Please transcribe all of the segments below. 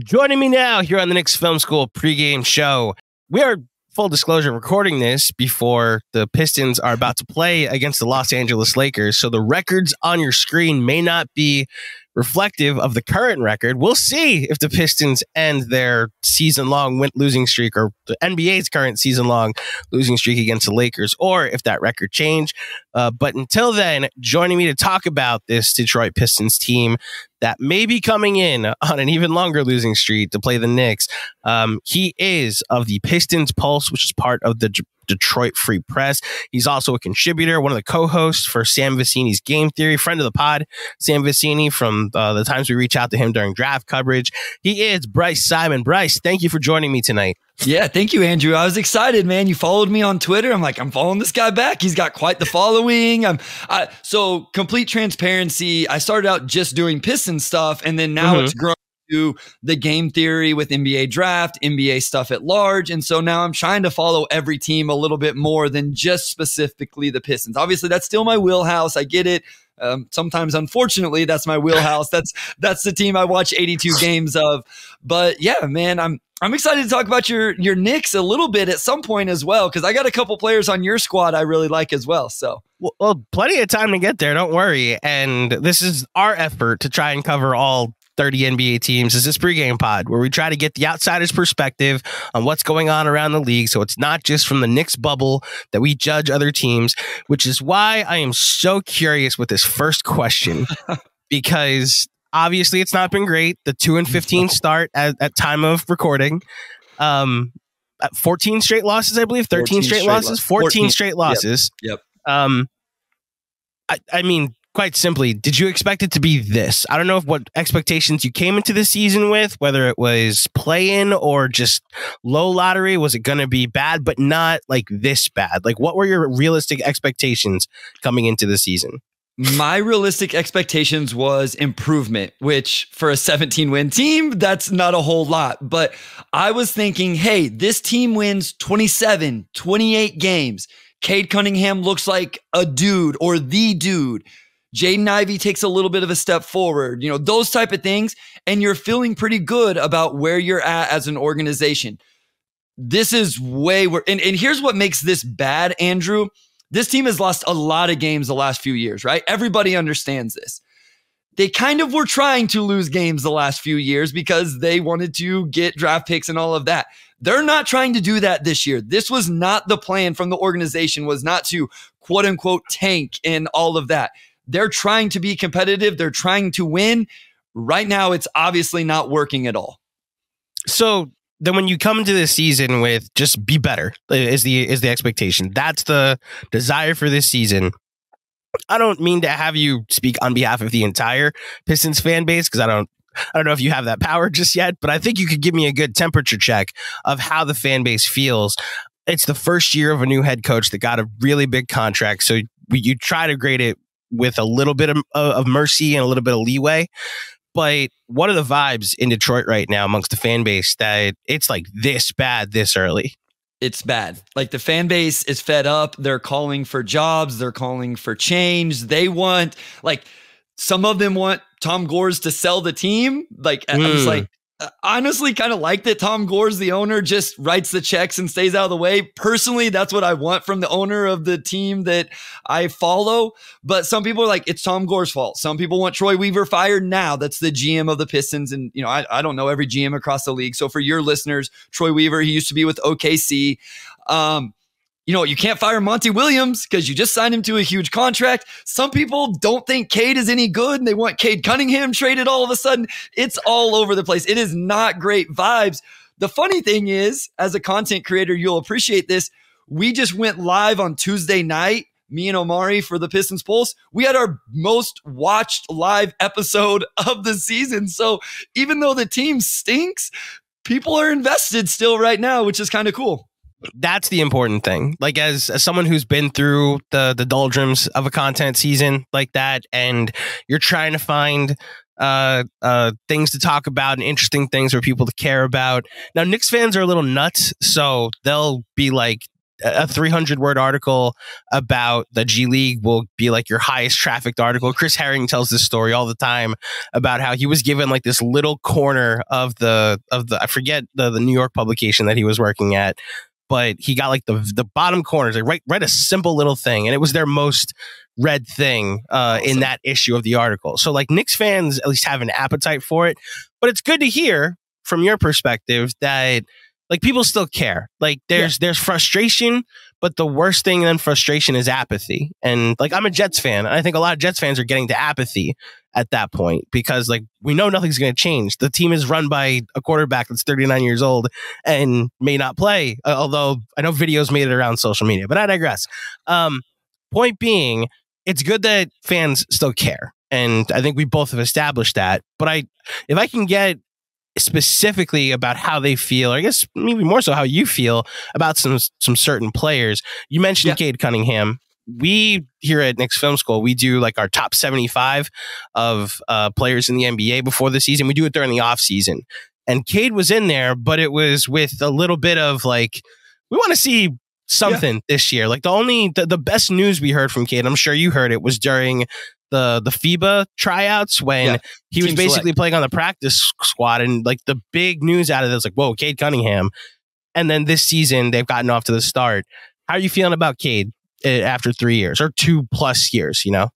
Joining me now here on the Knicks Film School pregame show. We are, full disclosure, recording this before the Pistons are about to play against the Los Angeles Lakers. So the records on your screen may not be reflective of the current record. We'll see if the Pistons end their season-long losing streak, or the NBA's current season-long losing streak against the Lakers, or if that record changed. But until then, joining me to talk about this Detroit Pistons team that may be coming in on an even longer losing streak to play the Knicks, he is of the Pistons Pulse, which is part of the Detroit Free Press. He's also a contributor, one of the co-hosts for Sam Vecini's Game Theory, friend of the pod, Sam Vecini, from the times we reach out to him during draft coverage. He is Bryce Simon. Bryce, thank you for joining me tonight. Yeah, thank you, Andrew. I was excited, man. You followed me on Twitter. I'm like, I'm following this guy back. He's got quite the following. So complete transparency, I started out just doing Pistons stuff, and then now it's grown to the Game Theory with NBA draft, NBA stuff at large. And so now I'm trying to follow every team a little bit more than just specifically the Pistons. Obviously, that's still my wheelhouse. I get it. Sometimes, unfortunately, that's my wheelhouse. That's the team I watch 82 games of. But yeah, man, I'm excited to talk about your Knicks a little bit at some point as well, because I got a couple players on your squad I really like as well. So, well, plenty of time to get there. Don't worry. And this is our effort to try and cover all 30 NBA teams. Is this pregame pod where we try to get the outsider's perspective on what's going on around the league. So it's not just from the Knicks bubble that we judge other teams, which is why I am so curious with this first question, because obviously it's not been great. The 2-15 start at time of recording, 14 straight losses, I believe, 13 straight losses, 14 straight losses. Yep. I mean, quite simply, did you expect it to be this? I don't know what expectations you came into the season with, whether it was play-in or just low lottery. Was it going to be bad, but not like this bad? Like, what were your realistic expectations coming into the season? My realistic expectations was improvement, which for a 17-win team, that's not a whole lot. But I was thinking, hey, this team wins 27, 28 games. Cade Cunningham looks like a dude or the dude. Jaden Ivey takes a little bit of a step forward, you know, those type of things. And you're feeling pretty good about where you're at as an organization. This is way where, and here's what makes this bad, Andrew. This team has lost a lot of games the last few years, right? Everybody understands this. They kind of were trying to lose games the last few years because they wanted to get draft picks and all of that. They're not trying to do that this year. This was not the plan from the organization, was not to quote unquote tank and all of that. They're trying to be competitive. They're trying to win. Right now, it's obviously not working at all. So then when you come into this season with just be better is the expectation. That's the desire for this season. I don't mean to have you speak on behalf of the entire Pistons fan base, because I don't know if you have that power just yet, but I think you could give me a good temperature check of how the fan base feels. It's the first year of a new head coach that got a really big contract. So you try to grade it with a little bit of mercy and a little bit of leeway. But what are the vibes in Detroit right now amongst the fan base that it's like this bad this early? It's bad. Like, the fan base is fed up. They're calling for jobs. They're calling for change. They want, like, some of them want Tom Gores to sell the team. Like, I'm just like, honestly kind of like that Tom Gores, the owner, just writes the checks and stays out of the way. Personally, that's what I want from the owner of the team that I follow. But some people are like, it's Tom Gores' fault. Some people want Troy Weaver fired now. That's the GM of the Pistons. And, you know, I don't know every GM across the league. So for your listeners, Troy Weaver, he used to be with OKC. You know, you can't fire Monty Williams because you just signed him to a huge contract. Some people don't think Cade is any good and they want Cade Cunningham traded all of a sudden. It's all over the place. It is not great vibes. The funny thing is, as a content creator, you'll appreciate this. We just went live on Tuesday night, me and Omari, for the Pistons Pulse. We had our most watched live episode of the season. So even though the team stinks, people are invested still right now, which is kind of cool. That's the important thing. Like, as someone who's been through the doldrums of a content season like that, and you're trying to find things to talk about and interesting things for people to care about. Now, Knicks fans are a little nuts, so they'll be like, a 300-word article about the G League will be like your highest trafficked article. Chris Herring tells this story all the time about how he was given like this little corner of the I forget the New York publication that he was working at, but he got like the bottom corners, like write a simple little thing, and it was their most read thing awesome. In that issue of the article. So like Knicks fans at least have an appetite for it, but it's good to hear from your perspective that like people still care. Like there's frustration, but the worst thing than frustration is apathy. And like I'm a Jets fan, and I think a lot of Jets fans are getting to apathy at that point because like we know nothing's going to change. The team is run by a quarterback that's 39 years old and may not play, although I know videos made it around social media, but I digress. Point being, it's good that fans still care. And I think we both have established that. But if I can get specifically about how they feel, or I guess maybe more so how you feel about some certain players. You mentioned Cade Cunningham. We here at Knicks Film School, we do like our top 75 of players in the NBA before the season. We do it during the off season, and Cade was in there, but it was with a little bit of like, we want to see something this year. Like the best news we heard from Cade, I'm sure you heard it, was during the FIBA tryouts when he was basically playing on the practice squad, and like the big news out of this, like, whoa, Cade Cunningham. And then this season they've gotten off to the start. How are you feeling about Cade after 3 years or 2+ years, you know?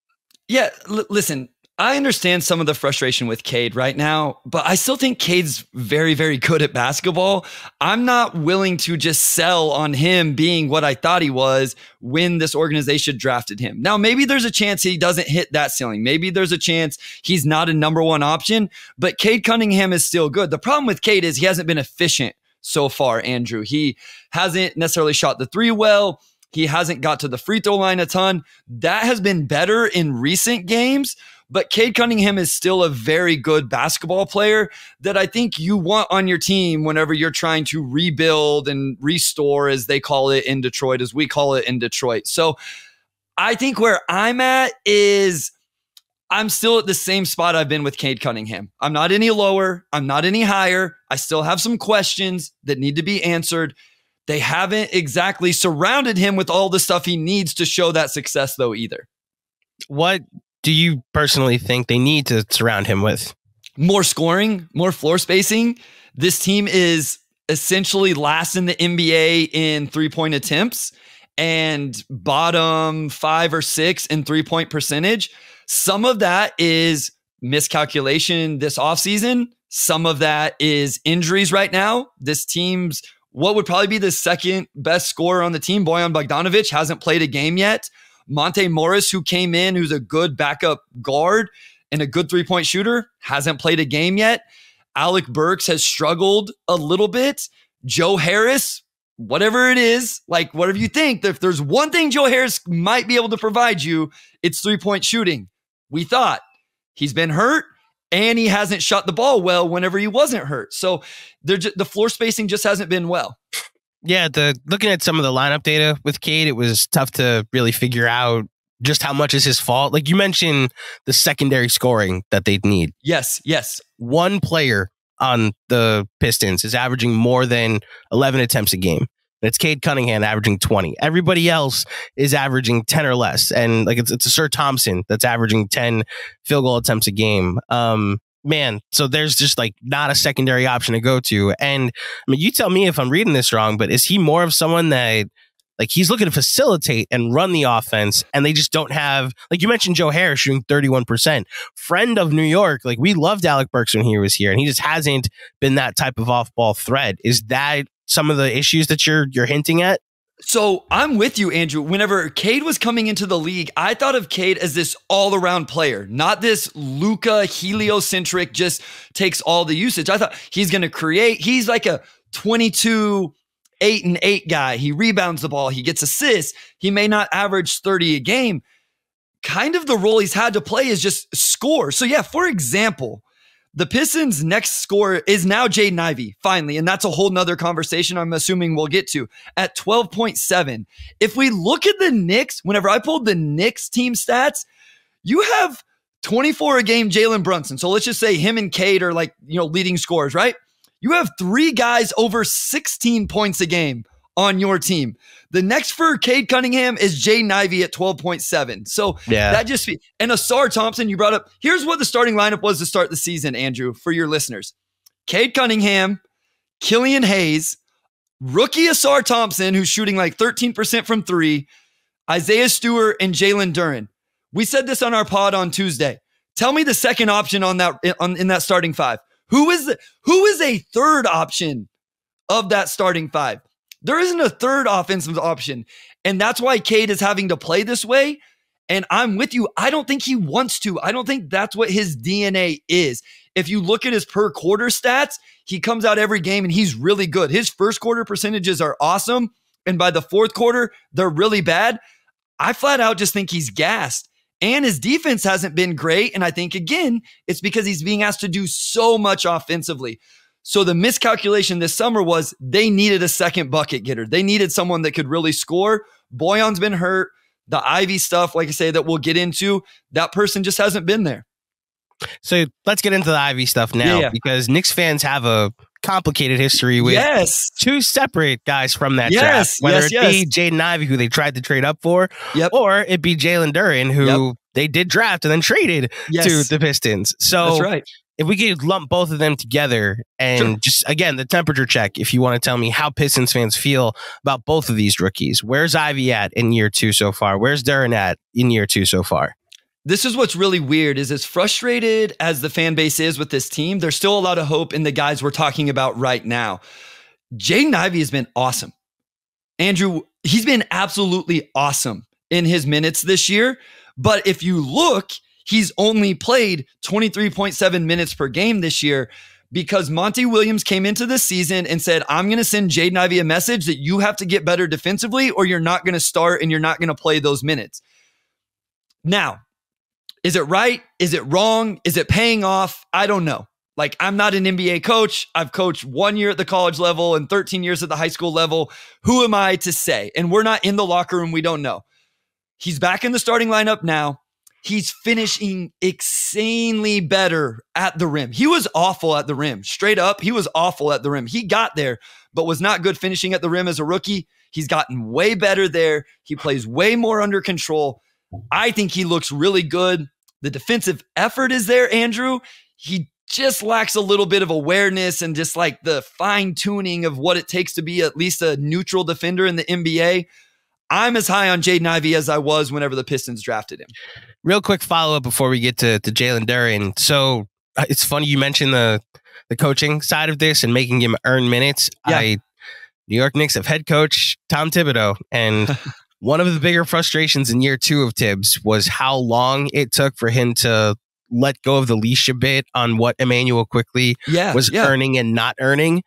Yeah, listen, I understand some of the frustration with Cade right now, but I still think Cade's very, very good at basketball. I'm not willing to just sell on him being what I thought he was when this organization drafted him. Now, maybe there's a chance he doesn't hit that ceiling. Maybe there's a chance he's not a #1 option, but Cade Cunningham is still good. The problem with Cade is he hasn't been efficient so far, Andrew. He hasn't necessarily shot the three well. He hasn't got to the free throw line a ton. That has been better in recent games. But Cade Cunningham is still a very good basketball player that I think you want on your team whenever you're trying to rebuild and restore, as they call it in Detroit, as we call it in Detroit. So I think where I'm at is I'm still at the same spot I've been with Cade Cunningham. I'm not any lower. I'm not any higher. I still have some questions that need to be answered. They haven't exactly surrounded him with all the stuff he needs to show that success, though, either. What do you personally think they need to surround him with? More scoring, more floor spacing. This team is essentially last in the NBA in three-point attempts and bottom 5 or 6 in three-point percentage. Some of that is miscalculation this offseason. Some of that is injuries right now. This team's what would probably be the second best scorer on the team, Bojan Bogdanovic, hasn't played a game yet. Monte Morris, who came in, who's a good backup guard and a good three-point shooter, hasn't played a game yet. Alec Burks has struggled a little bit. Joe Harris, whatever it is, like whatever you think, if there's one thing Joe Harris might be able to provide you, it's three-point shooting. We thought. He's been hurt, and he hasn't shot the ball well whenever he wasn't hurt. So the floor spacing just hasn't been well. Yeah, looking at some of the lineup data with Cade, it was tough to really figure out just how much is his fault. Like you mentioned, the secondary scoring that they'd need. Yes. One player on the Pistons is averaging more than 11 attempts a game. It's Cade Cunningham averaging 20. Everybody else is averaging 10 or less. And like it's a Sir Thompson that's averaging 10 field goal attempts a game. Man, so there's just like not a secondary option to go to. And I mean, you tell me if I'm reading this wrong, but is he more of someone that like he's looking to facilitate and run the offense, and they just don't have, like you mentioned, Joe Harris shooting 31%. Friend of New York, like we loved Alec Burks when he was here, and he just hasn't been that type of off-ball threat. Is that some of the issues that you're hinting at? So I'm with you, Andrew. Whenever Cade was coming into the league, I thought of Cade as this all-around player, not this Luka heliocentric, just takes all the usage. I thought he's going to create. He's like a 22, 8 and 8 guy. He rebounds the ball. He gets assists. He may not average 30 a game. Kind of the role he's had to play is just score. So yeah, for example, the Pistons' next scorer is now Jaden Ivey, finally, and that's a whole nother conversation I'm assuming we'll get to, at 12.7. If we look at the Knicks, whenever I pulled the Knicks team stats, you have 24 a game Jalen Brunson. So let's just say him and Cade are like, leading scorers, right? You have 3 guys over 16 points a game on your team. The next for Cade Cunningham is Jaden Ivey at 12.7. So that just, and Asar Thompson, you brought up, here's what the starting lineup was to start the season, Andrew, for your listeners. Cade Cunningham, Killian Hayes, rookie Asar Thompson, who's shooting like 13% from three, Isaiah Stewart, and Jalen Duren. We said this on our pod on Tuesday. Tell me the second option on that in that starting five. Who is a third option of that starting five? There isn't a third offensive option. And that's why Cade is having to play this way. And I'm with you. I don't think he wants to. I don't think that's what his DNA is. If you look at his per quarter stats, he comes out every game and he's really good. His first quarter percentages are awesome. And by the fourth quarter, they're really bad. I flat out just think he's gassed. And his defense hasn't been great. And I think, again, it's because he's being asked to do so much offensively. So the miscalculation this summer was they needed a second bucket getter. They needed someone that could really score. Boyan's been hurt. The Ivy stuff, like I say, that we'll get into, that person just hasn't been there. So let's get into the Ivy stuff now, because Knicks fans have a complicated history with two separate guys from that draft, whether it be Jaden Ivey, who they tried to trade up for, or it be Jalen Duren, who they did draft and then traded to the Pistons. So that's right. If we could lump both of them together and just, again, the temperature check, if you want to tell me how Pistons fans feel about both of these rookies. Where's Ivy at in year two so far? Where's Duren at in year two so far? This is what's really weird is as frustrated as the fan base is with this team, there's still a lot of hope in the guys we're talking about right now. Jaden Ivey has been awesome. Andrew, he's been absolutely awesome in his minutes this year. But if you look, he's only played 23.7 minutes per game this year because Monty Williams came into this season and said, I'm going to send Jaden Ivey a message that you have to get better defensively or you're not going to start and you're not going to play those minutes. Now, is it right? Is it wrong? Is it paying off? I don't know. Like, I'm not an NBA coach. I've coached 1 year at the college level and 13 years at the high school level. Who am I to say? And we're not in the locker room. We don't know. He's back in the starting lineup now. He's finishing insanely better at the rim. He was awful at the rim. Straight up, he was awful at the rim. He got there, but was not good finishing at the rim as a rookie. He's gotten way better there. He plays way more under control. I think he looks really good. The defensive effort is there, Andrew. He just lacks a little bit of awareness and just like the fine tuning of what it takes to be at least a neutral defender in the NBA. I'm as high on Jaden Ivey as I was whenever the Pistons drafted him. Real quick follow-up before we get to Jalen Duren. So it's funny you mentioned the coaching side of this and making him earn minutes. New York Knicks have head coach Tom Thibodeau, and one of the bigger frustrations in year two of Tibbs was how long it took for him to let go of the leash a bit on what Emmanuel Quickley was earning and not earning.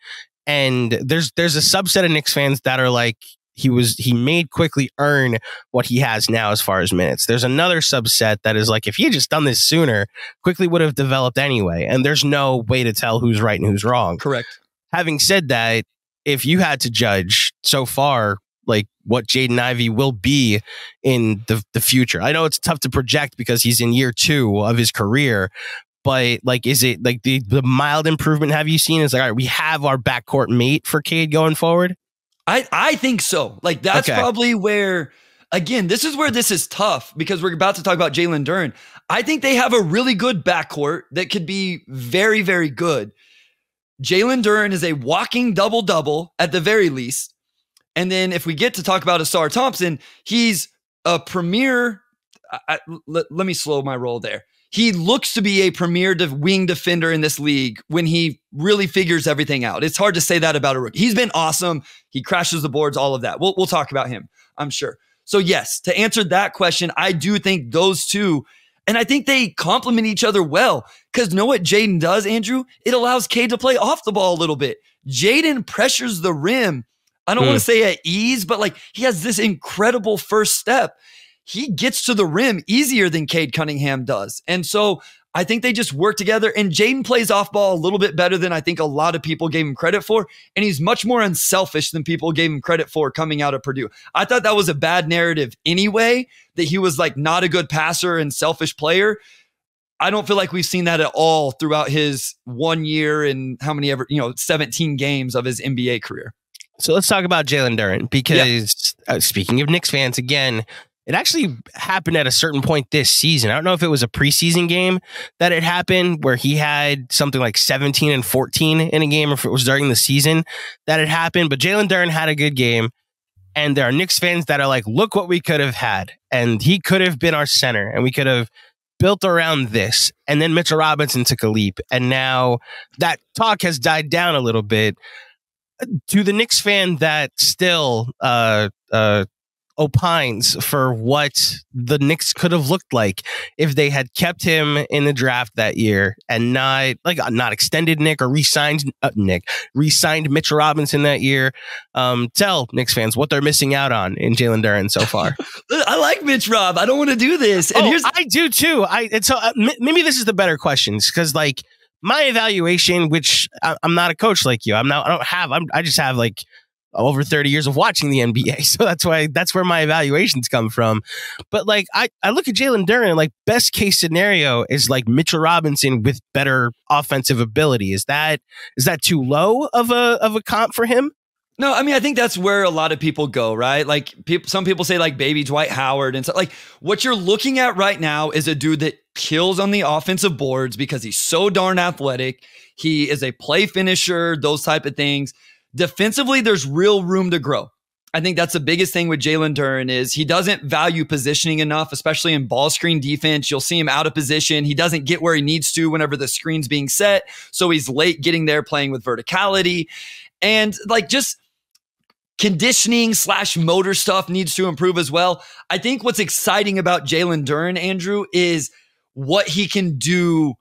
And there's a subset of Knicks fans that are like, he made Quickley earn what he has now as far as minutes. There's another subset that is like, if he had just done this sooner, Quickley would have developed anyway. And there's no way to tell who's right and who's wrong. Correct. Having said that, if you had to judge so far, like what Jaden Ivey will be in the future. I know it's tough to project because he's in year two of his career, but like, is it like the mild improvement have you seen? Is like, all right, we have our backcourt mate for Cade going forward? I think so. Like that's probably where, again, this is where this is tough because we're about to talk about Jalen Duren. I think they have a really good backcourt that could be very, very good. Jalen Duren is a walking double-double at the very least. And then if we get to talk about Asar Thompson, he's a premier. Let me slow my roll there. He looks to be a premier wing defender in this league when he really figures everything out. It's hard to say that about a rookie. He's been awesome. He crashes the boards, all of that. We'll talk about him, I'm sure. So yes, to answer that question, I do think those two, and I think they complement each other well because know what Jaden does, Andrew? It allows Cade to play off the ball a little bit. Jaden pressures the rim. I don't want to say at ease, but like he has this incredible first step. He gets to the rim easier than Cade Cunningham does. And so I think they just work together and Jaden plays off ball a little bit better than I think a lot of people gave him credit for. And he's much more unselfish than people gave him credit for coming out of Purdue. I thought that was a bad narrative anyway, that he was like not a good passer and selfish player. I don't feel like we've seen that at all throughout his 1 year and how many 17 games of his NBA career. So let's talk about Jalen Duren because speaking of Knicks fans again, it actually happened at a certain point this season. I don't know if it was a preseason game that it happened where he had something like 17 and 14 in a game, or if it was during the season that it happened. But Jalen Duren had a good game. And there are Knicks fans that are like, look what we could have had. And he could have been our center. And we could have built around this. And then Mitchell Robinson took a leap. And now that talk has died down a little bit. To the Knicks fan that still opines for what the Knicks could have looked like if they had kept him in the draft that year and not extended Nick or re-signed Mitchell Robinson that year. Tell Knicks fans what they're missing out on in Jalen Duren so far. I like Mitch Rob. I don't want to do this. And I do too. Maybe this is the better questions because like my evaluation, which I'm not a coach like you. I just have like over 30 years of watching the NBA. So that's where my evaluations come from. But like, I look at Jalen Duren, like best case scenario is like Mitchell Robinson with better offensive ability. Is that too low of a comp for him? No, I mean, I think that's where a lot of people go, right? Like some people say like baby Dwight Howard and so like what you're looking at right now is a dude that kills on the offensive boards because he's so darn athletic. He is a play finisher, those type of things. Defensively, there's real room to grow. I think that's the biggest thing with Jalen Duren is he doesn't value positioning enough, especially in ball screen defense. You'll see him out of position. He doesn't get where he needs to whenever the screen's being set. So he's late getting there playing with verticality. And like just conditioning / motor stuff needs to improve as well. I think what's exciting about Jalen Duren, Andrew, is what he can do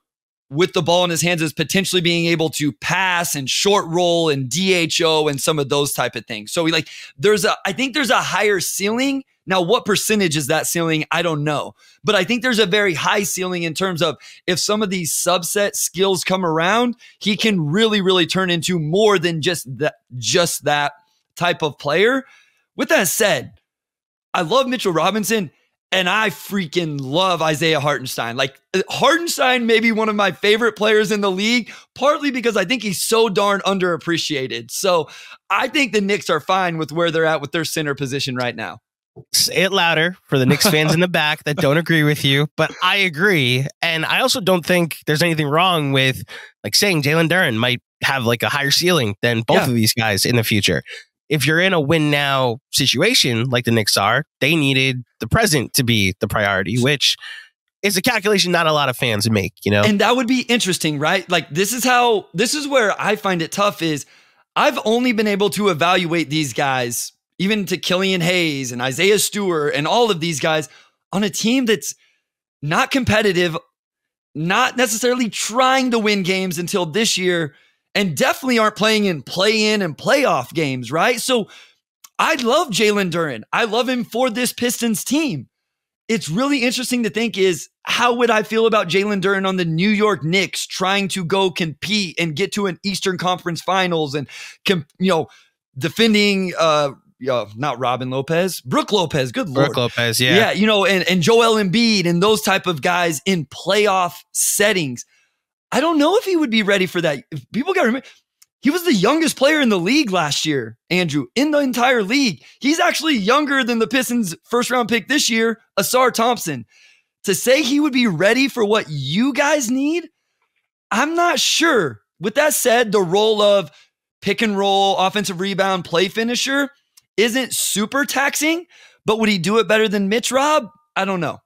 with the ball in his hands is potentially being able to pass and short roll and DHO and some of those type of things. So I think there's a higher ceiling. Now, what percentage is that ceiling? I don't know. But I think there's a very high ceiling in terms of if some of these subset skills come around, he can really, really turn into more than just that type of player. With that said, I love Mitchell Robinson. And I freaking love Isaiah Hartenstein. Like Hartenstein may be one of my favorite players in the league, partly because I think he's so darn underappreciated. So I think the Knicks are fine with where they're at with their center position right now. Say it louder for the Knicks fans in the back that don't agree with you, but I agree. And I also don't think there's anything wrong with like saying Jalen Duren might have like a higher ceiling than both of these guys in the future. If you're in a win now situation like the Knicks are, they needed the present to be the priority, which is a calculation not a lot of fans make, you know? And that would be interesting, right? Like this is where I find it tough is I've only been able to evaluate these guys, even to Killian Hayes and Isaiah Stewart and all of these guys on a team that's not competitive, not necessarily trying to win games until this year, and definitely aren't playing in play-in and playoff games, right? So I love Jalen Duren. I love him for this Pistons team. It's really interesting to think is how would I feel about Jalen Duren on the New York Knicks trying to go compete and get to an Eastern Conference Finals and, defending, not Robin Lopez, Brook Lopez, good Lord. Brook Lopez, yeah. Yeah, and Joel Embiid and those type of guys in playoff settings. I don't know if he would be ready for that. People got to remember, he was the youngest player in the league last year, Andrew, in the entire league. He's actually younger than the Pistons' first-round pick this year, Asar Thompson. To say he would be ready for what you guys need, I'm not sure. With that said, the role of pick and roll, offensive rebound, play finisher isn't super taxing, but would he do it better than Mitch Rob? I don't know.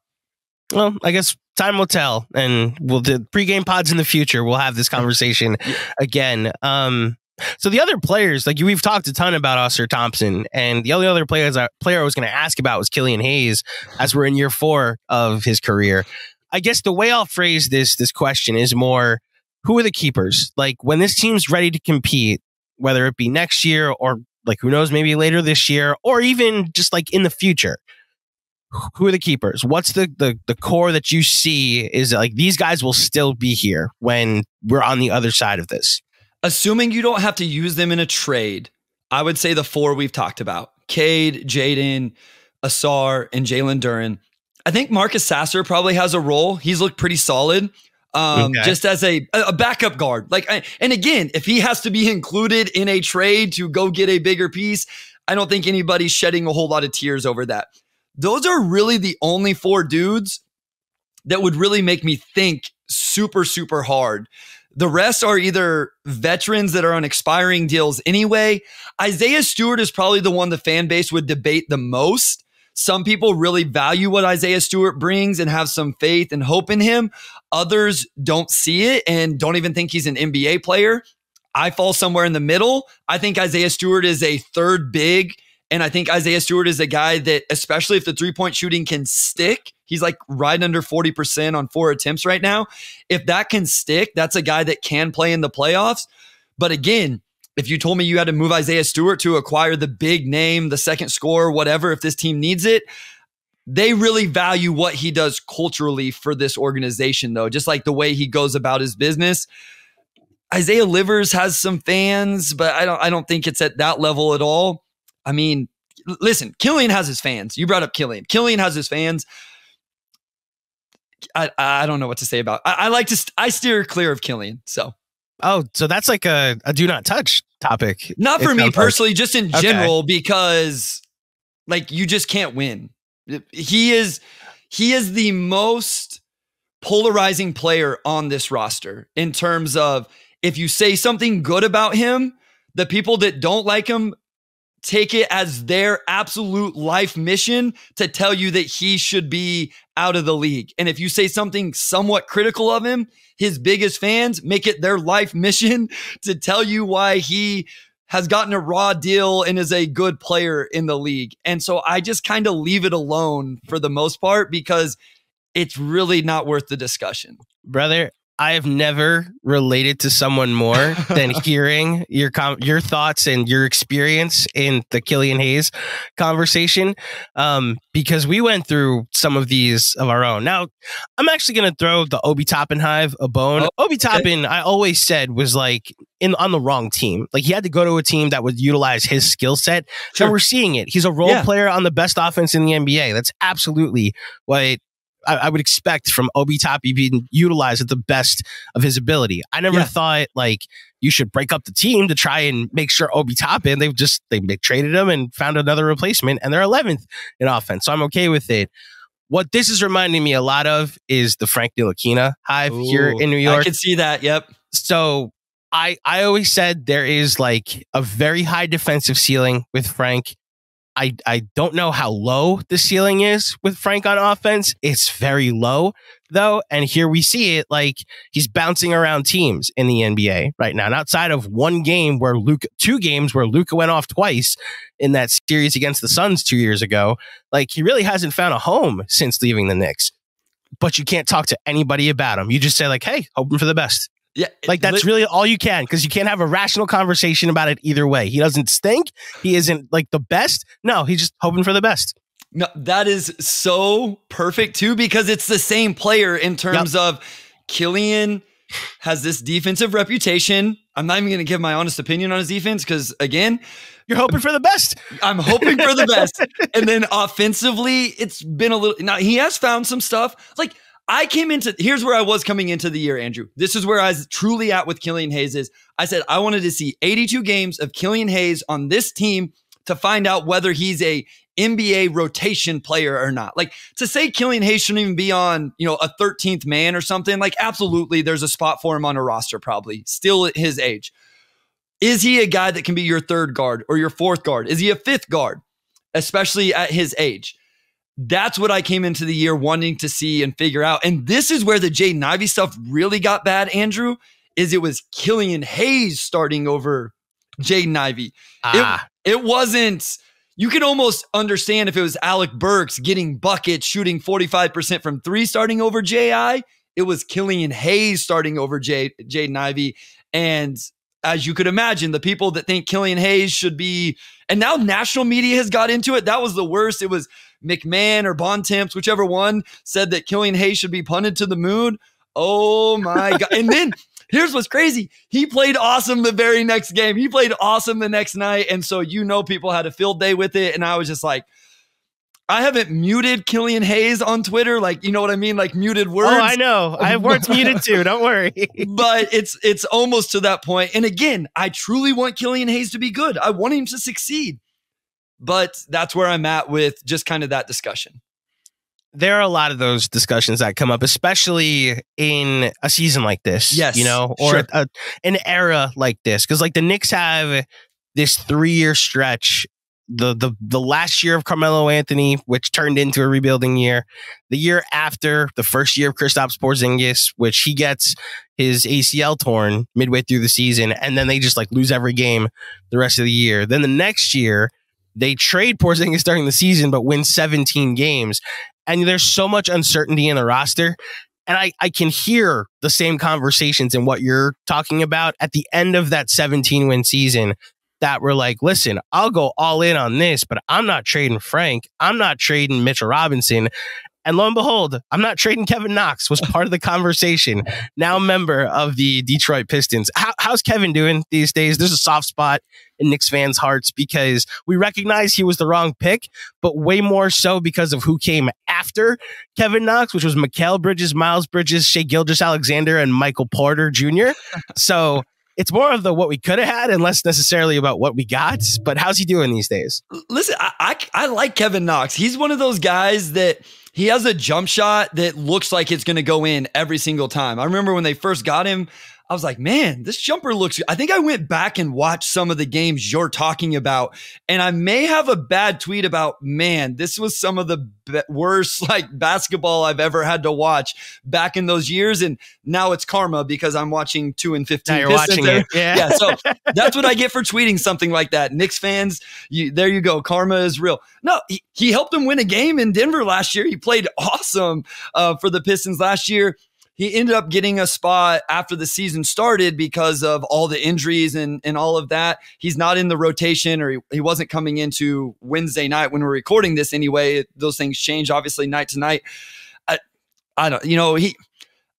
Well, I guess time will tell, and we'll do pregame pods in the future. We'll have this conversation again. So the other players, like we've talked a ton about Asar Thompson, and the only other player I was going to ask about was Killian Hayes, as we're in year 4 of his career. I guess the way I'll phrase this question is more, who are the keepers? Like when this team's ready to compete, whether it be next year or like who knows, maybe later this year, or even just like in the future. Who are the keepers? What's the core that you see is like these guys will still be here when we're on the other side of this? Assuming you don't have to use them in a trade, I would say the 4 we've talked about: Cade, Jaden, Asar, and Jalen Duren. I think Marcus Sasser probably has a role. He's looked pretty solid. just as a backup guard. And again, if he has to be included in a trade to go get a bigger piece, I don't think anybody's shedding a whole lot of tears over that. Those are really the only 4 dudes that would really make me think super, super hard. The rest are either veterans that are on expiring deals anyway. Isaiah Stewart is probably the one the fan base would debate the most. Some people really value what Isaiah Stewart brings and have some faith and hope in him. Others don't see it and don't even think he's an NBA player. I fall somewhere in the middle. I think Isaiah Stewart is a third big, and I think Isaiah Stewart is a guy that, especially if the three-point shooting can stick, he's like right under 40% on 4 attempts right now. If that can stick, that's a guy that can play in the playoffs. But again, if you told me you had to move Isaiah Stewart to acquire the big name, the second scorer, whatever, if this team needs it, they really value what he does culturally for this organization, though, just like the way he goes about his business. Isaiah Livers has some fans, but I don't think it's at that level at all. I mean, listen, Killian has his fans. You brought up Killian. Killian has his fans. I don't know what to say about. I steer clear of Killian. So that's like a do not touch topic. Not for me personally, just in general, because like you just can't win. He is the most polarizing player on this roster in terms of, if you say something good about him, the people that don't like him take it as their absolute life mission to tell you that he should be out of the league. And if you say something somewhat critical of him, his biggest fans make it their life mission to tell you why he has gotten a raw deal and is a good player in the league. And so I just kind of leave it alone for the most part, because it's really not worth the discussion. Brother, I have never related to someone more than hearing your thoughts and your experience in the Killian Hayes conversation, because we went through some of these of our own. Now, I'm actually going to throw the Obi Toppin hive a bone. Obi Toppin, I always said, was like on the wrong team. Like, he had to go to a team that would utilize his skill set. Sure. And we're seeing it. He's a role player on the best offense in the NBA. That's absolutely what I would expect from Obi Toppin being utilized at the best of his ability. I never thought like you should break up the team to try and make sure Obi Toppin. They traded him and found another replacement, and they're 11th in offense. So I'm okay with it. What this is reminding me a lot of is the Frank Ntilikina hive here in New York. I can see that. Yep. So I always said there is like a very high defensive ceiling with Frank. I don't know how low the ceiling is with Frank on offense. It's very low, though. And here we see it, like he's bouncing around teams in the NBA right now. And outside of two games where Luka went off twice in that series against the Suns 2 years ago, like he really hasn't found a home since leaving the Knicks. But you can't talk to anybody about him. You just say like, hey, hoping for the best. Yeah, like that's really all you can, because you can't have a rational conversation about it either way. He doesn't stink. He isn't like the best. No, he's just hoping for the best. No, that is so perfect too, because it's the same player in terms of Killian has this defensive reputation. I'm not even going to give my honest opinion on his defense, because again, you're hoping for the best. I'm hoping for the best. And then offensively, it's been a little. Now he has found some stuff. Like, here's where I was coming into the year, Andrew. This is where I was truly at with Killian Hayes. Is I said I wanted to see 82 games of Killian Hayes on this team to find out whether he's a NBA rotation player or not. Like, to say Killian Hayes shouldn't even be on, a 13th man or something, like absolutely there's a spot for him on a roster, probably still at his age. Is he a guy that can be your third guard or your fourth guard? Is he a fifth guard, especially at his age? That's what I came into the year wanting to see and figure out. And this is where the Jaden Ivey stuff really got bad, Andrew, is it was Killian Hayes starting over Jaden Ivey. It wasn't, you could almost understand if it was Alec Burks getting buckets, shooting 45% from three starting over J.I. It was Killian Hayes starting over Jaden Ivey. And as you could imagine, the people that think Killian Hayes should be, and now national media has got into it. That was the worst. It was McMahon or Bontemps, whichever one, said that Killian Hayes should be punted to the moon. Oh my God. And then here's what's crazy. He played awesome the very next game. He played awesome the next night. And so, people had a field day with it. And I was just like, I haven't muted Killian Hayes on Twitter. Like, you know what I mean? Like muted words. Oh, I know. I have words muted too. Don't worry. But it's almost to that point. And again, I truly want Killian Hayes to be good. I want him to succeed. But that's where I'm at with just kind of that discussion. There are a lot of those discussions that come up, especially in a season like this. Yes, or an era like this. Because like the Knicks have this 3-year stretch. The last year of Carmelo Anthony, which turned into a rebuilding year, the year after, the first year of Kristaps Porzingis, which he gets his ACL torn midway through the season, and then they just like lose every game the rest of the year. Then the next year, they trade Porzingis during the season, but win 17 games. And there's so much uncertainty in the roster. And I can hear the same conversations in what you're talking about at the end of that 17-win season. That were like, listen, I'll go all in on this, but I'm not trading Frank. I'm not trading Mitchell Robinson. And lo and behold, I'm not trading Kevin Knox, was part of the conversation. Now a member of the Detroit Pistons. How's Kevin doing these days? There's a soft spot in Knicks fans' hearts because we recognize he was the wrong pick, but way more so because of who came after Kevin Knox, which was Mikal Bridges, Miles Bridges, Shai Gilgeous-Alexander, and Michael Porter Jr. So it's more of the what we could have had and less necessarily about what we got. But how's he doing these days? Listen, I like Kevin Knox. He's one of those guys that he has a jump shot that looks like it's going to go in every single time. I remember when they first got him, I was like, man, this jumper looks good. I think I went back and watched some of the games you're talking about, and I may have a bad tweet about, man, this was some of the worst like basketball I've ever had to watch back in those years. And now it's karma because I'm watching 2 and 15. Now you're watching it. Yeah. So that's what I get for tweeting something like that. Knicks fans, there you go. Karma is real. No, he helped them win a game in Denver last year. He played awesome for the Pistons last year. He ended up getting a spot after the season started because of all the injuries and all of that. He's not in the rotation, or he wasn't coming into Wednesday night when we're recording this anyway. Those things change, obviously, night to night. I don't,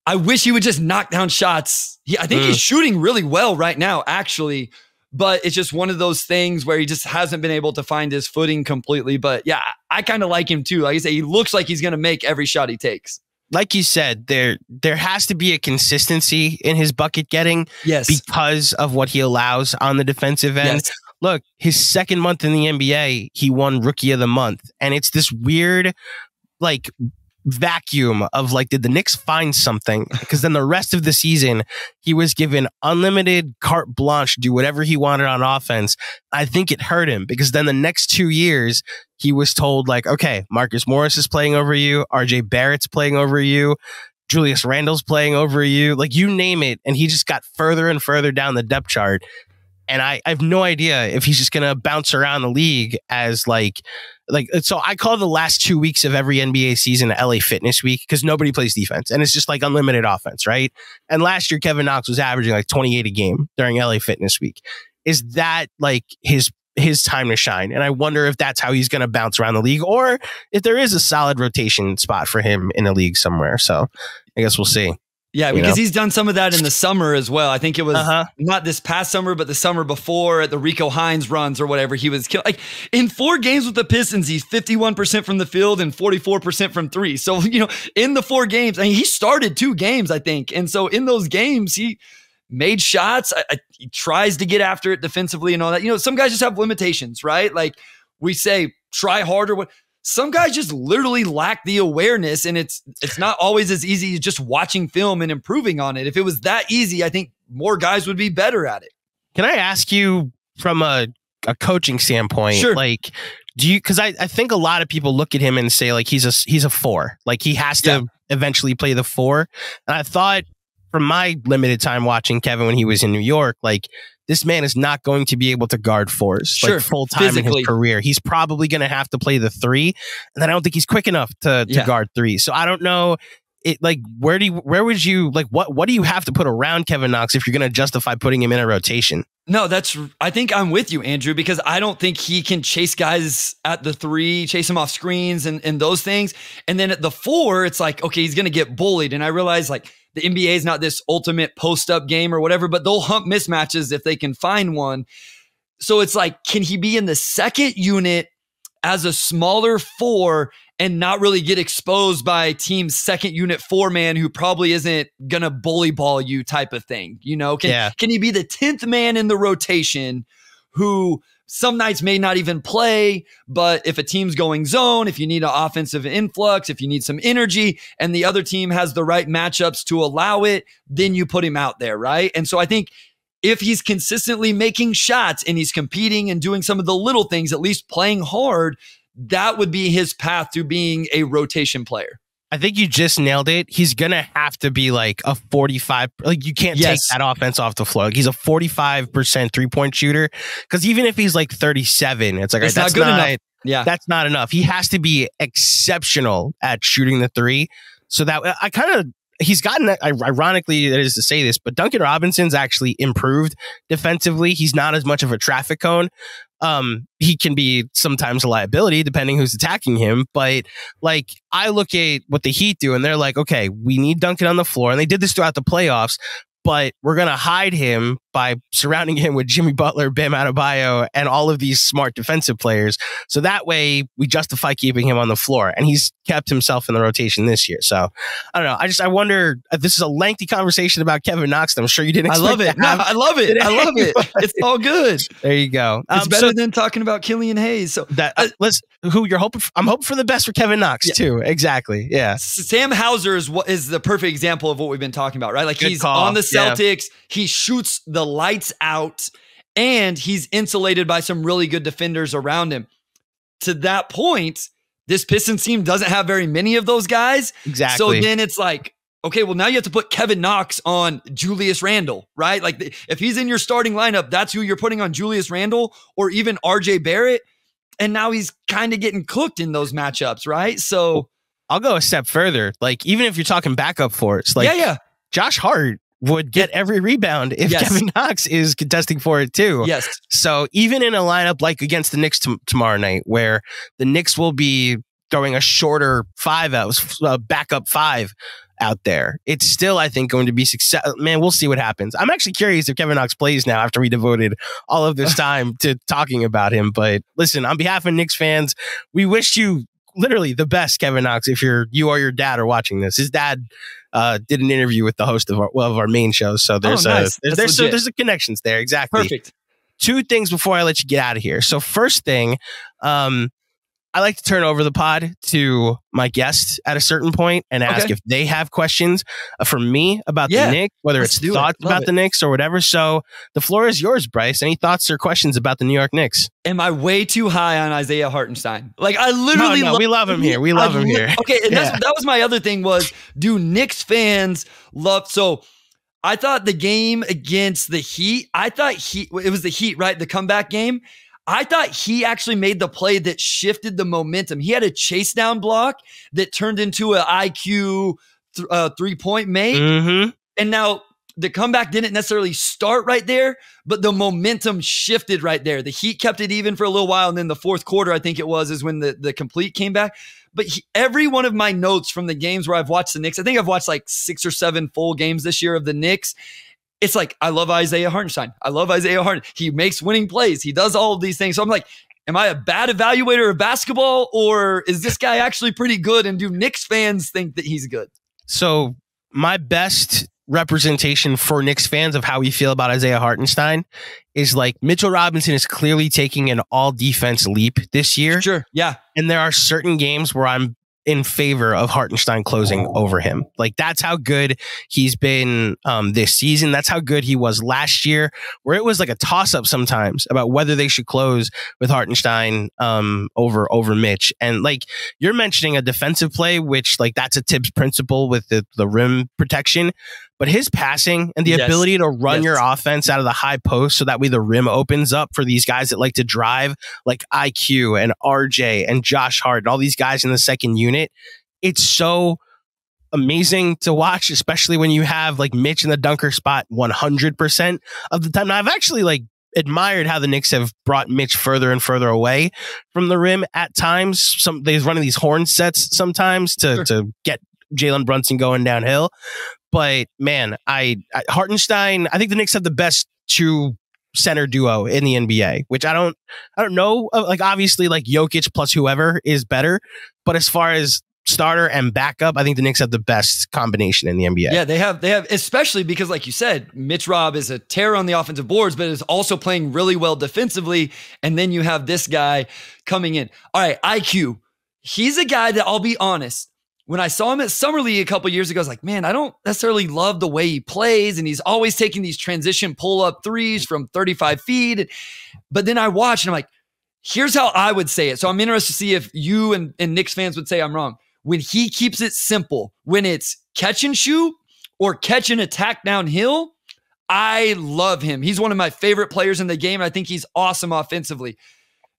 I wish he would just knock down shots. I think he's shooting really well right now, actually. But it's just one of those things where he just hasn't been able to find his footing completely. But yeah, I kind of like him too. Like I say, he looks like he's going to make every shot he takes. Like you said, there has to be a consistency in his bucket getting because of what he allows on the defensive end. Yes. Look, his second month in the NBA, he won Rookie of the Month. And it's this weird, like, vacuum of like, did the Knicks find something? Because then the rest of the season, he was given unlimited carte blanche to do whatever he wanted on offense. I think it hurt him because then the next 2 years, he was told like, okay, Marcus Morris is playing over you. RJ Barrett's playing over you. Julius Randle's playing over you. Like you name it. And he just got further and further down the depth chart. And I have no idea if he's just going to bounce around the league as like, so I call the last 2 weeks of every NBA season LA Fitness Week because nobody plays defense and it's just like unlimited offense, right? And last year, Kevin Knox was averaging like 28 a game during LA Fitness Week. Is that like his time to shine? And I wonder if that's how he's going to bounce around the league or if there is a solid rotation spot for him in a league somewhere. So I guess we'll see. Yeah, because he's done some of that in the summer as well. I think it was not this past summer, but the summer before at the Rico Hines runs or whatever. He was like in 4 games with the Pistons, he's 51% from the field and 44% from 3. So, in the 4 games, he started 2 games, I think. And so in those games, he made shots. He tries to get after it defensively and all that. Some guys just have limitations, right? Like we say, try harder. Some guys just literally lack the awareness, and it's not always as easy as just watching film and improving on it. If it was that easy, I think more guys would be better at it. Can I ask you from a coaching standpoint? Sure. Like, do you? Because I think a lot of people look at him and say like he's a 4, like he has to eventually play the 4. And I thought from my limited time watching Kevin when he was in New York, like, this man is not going to be able to guard 4s like full time in his career. He's probably going to have to play the 3, and then I don't think he's quick enough to guard 3. So I don't know. Like where would you like what do you have to put around Kevin Knox if you're going to justify putting him in a rotation? No, I think I'm with you, Andrew, because I don't think he can chase guys at the 3, chase them off screens and those things. And then at the 4, it's like, okay, he's going to get bullied. And I realize like the NBA is not this ultimate post-up game or whatever, but they'll hump mismatches if they can find one. So it's like, can he be in the second unit as a smaller four and not really get exposed by team's second unit four man who probably isn't going to bully ball you type of thing. You know, can he be the 10th man in the rotation who some nights may not even play, but if a team's going zone, if you need an offensive influx, if you need some energy and the other team has the right matchups to allow it, then you put him out there, right? And so I think if he's consistently making shots and he's competing and doing some of the little things, at least playing hard, that would be his path to being a rotation player. I think you just nailed it. He's going to have to be like a 45. Like you can't take that offense off the floor. Like he's a 45% 3-point shooter. Because even if he's like 37, it's like, it's right, not good enough. Yeah, that's not enough. He has to be exceptional at shooting the three. So that he's gotten that. Ironically, it is to say this, but Duncan Robinson's actually improved defensively. He's not as much of a traffic cone. He can be sometimes a liability depending who's attacking him. But like I look at what the Heat do and they're like, okay, we need Duncan on the floor. And they did this throughout the playoffs, but we're going to hide him by surrounding him with Jimmy Butler, Bam Adebayo, and all of these smart defensive players. So that way we justify keeping him on the floor. And he's kept himself in the rotation this year. So I don't know. I wonder if this is a lengthy conversation about Kevin Knox. I'm sure you didn't expect I love it. No, I love it. I love it. It's all good. There you go. It's better than talking about Killian Hayes. So that I'm hoping for the best for Kevin Knox too. Exactly. Yeah. Sam Hauser is the perfect example of what we've been talking about, right? Like Good he's call. on the Celtics. Yeah. He shoots the lights out and he's insulated by some really good defenders around him. To that point, this Pistons team doesn't have very many of those guys. Exactly. So then it's like, okay, well now you have to put Kevin Knox on Julius Randle, right? Like if he's in your starting lineup, that's who you're putting on Julius Randle or even RJ Barrett. And now he's kind of getting cooked in those matchups, right? So I'll go a step further. Like even if you're talking backup force, like Josh Hart would get every rebound if Kevin Knox is contesting for it too. Yes. So even in a lineup like against the Knicks tomorrow night, where the Knicks will be throwing a shorter backup five out there, it's still, I think, going to be success. Man, we'll see what happens. I'm actually curious if Kevin Knox plays now after we devoted all of this time to talking about him. But listen, on behalf of Knicks fans, we wish you literally the best, Kevin Knox. If you or your dad are watching this, his dad did an interview with the host of our main show. So there's there's connections there. Exactly. Perfect. Two things before I let you get out of here. So first thing, I like to turn over the pod to my guests at a certain point and ask if they have questions from me about the Knicks, whether it's thoughts about the Knicks or whatever. So the floor is yours, Bryce. Any thoughts or questions about the New York Knicks? Am I way too high on Isaiah Hartenstein? Like I literally we love him here. We love him here. Okay, and that was my other thing was, do Knicks fans love? So I thought the game against the Heat, it was the Heat, right? The comeback game. I thought he actually made the play that shifted the momentum. He had a chase down block that turned into an IQ 3-point make. Mm-hmm. And now the comeback didn't necessarily start right there, but the momentum shifted right there. The Heat kept it even for a little while. And then the fourth quarter, I think it was, is when the complete came back. But every one of my notes from the games where I've watched the Knicks, I think I've watched like 6 or 7 full games this year of the Knicks. It's like, I love Isaiah Hartenstein. I love Isaiah Hartenstein. He makes winning plays. He does all of these things. So I'm like, am I a bad evaluator of basketball, or is this guy actually pretty good? And do Knicks fans think that he's good? So my best representation for Knicks fans of how we feel about Isaiah Hartenstein is like Mitchell Robinson is clearly taking an all defense leap this year. Sure. Yeah. And there are certain games where I'm in favor of Hartenstein closing over him. Like that's how good he's been this season. That's how good he was last year, where it was like a toss up sometimes about whether they should close with Hartenstein over Mitch. And like you're mentioning a defensive play, which like that's a Tibbs principle with the rim protection. But his passing and the ability to run your offense out of the high post so that way the rim opens up for these guys that like to drive, like IQ and RJ and Josh Hart and all these guys in the second unit. It's so amazing to watch, especially when you have like Mitch in the dunker spot 100% of the time. Now, I've actually like admired how the Knicks have brought Mitch further and further away from the rim at times. They're running these horn sets sometimes to get Jalen Brunson going downhill. But man, Hartenstein, I think the Knicks have the best 2 center duo in the NBA, which I don't know. Like, obviously, like Jokic plus whoever is better, but as far as starter and backup, I think the Knicks have the best combination in the NBA. Yeah, they have, especially because, like you said, Mitch Robb is a terror on the offensive boards, but is also playing really well defensively. And then you have this guy coming in. All right, IQ. He's a guy that, I'll be honest, when I saw him at Summer League a couple years ago, I was like, man, I don't necessarily love the way he plays. And he's always taking these transition pull-up threes from 35 feet. But then I watched and I'm like, here's how I would say it. So I'm interested to see if you and Knicks fans would say I'm wrong. When he keeps it simple, when it's catch and shoot or catch and attack downhill, I love him. He's one of my favorite players in the game. And I think he's awesome offensively.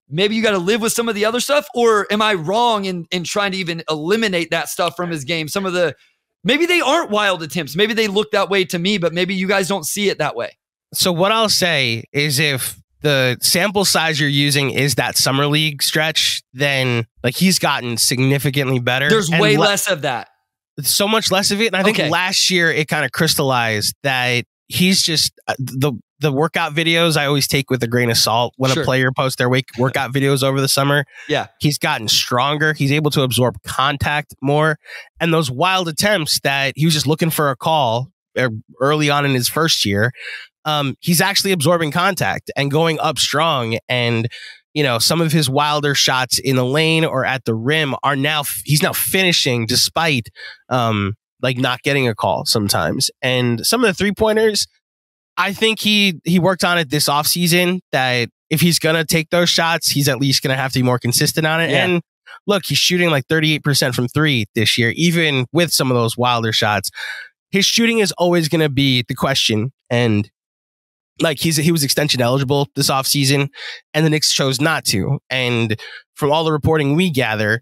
Maybe you got to live with some of the other stuff, or am I wrong in trying to even eliminate that stuff from his game? Maybe they aren't wild attempts. Maybe they look that way to me, but maybe you guys don't see it that way. So what I'll say is, if the sample size you're using is that Summer League stretch, then like he's gotten significantly better. There's way less of that. So much less of it. And I think last year it kind of crystallized that he's just the workout videos I always take with a grain of salt when a player posts their workout videos over the summer. Yeah. He's gotten stronger. He's able to absorb contact more. And those wild attempts that he was just looking for a call early on in his first year, he's actually absorbing contact and going up strong. And, you know, some of his wilder shots in the lane or at the rim he's now finishing despite like not getting a call sometimes. And some of the 3-pointers, I think he worked on it this offseason, that if he's going to take those shots, he's at least going to have to be more consistent on it. Yeah. And look, he's shooting like 38% from 3 this year, even with some of those wilder shots. His shooting is always going to be the question. And like he was extension eligible this offseason, and the Knicks chose not to. And from all the reporting we gather,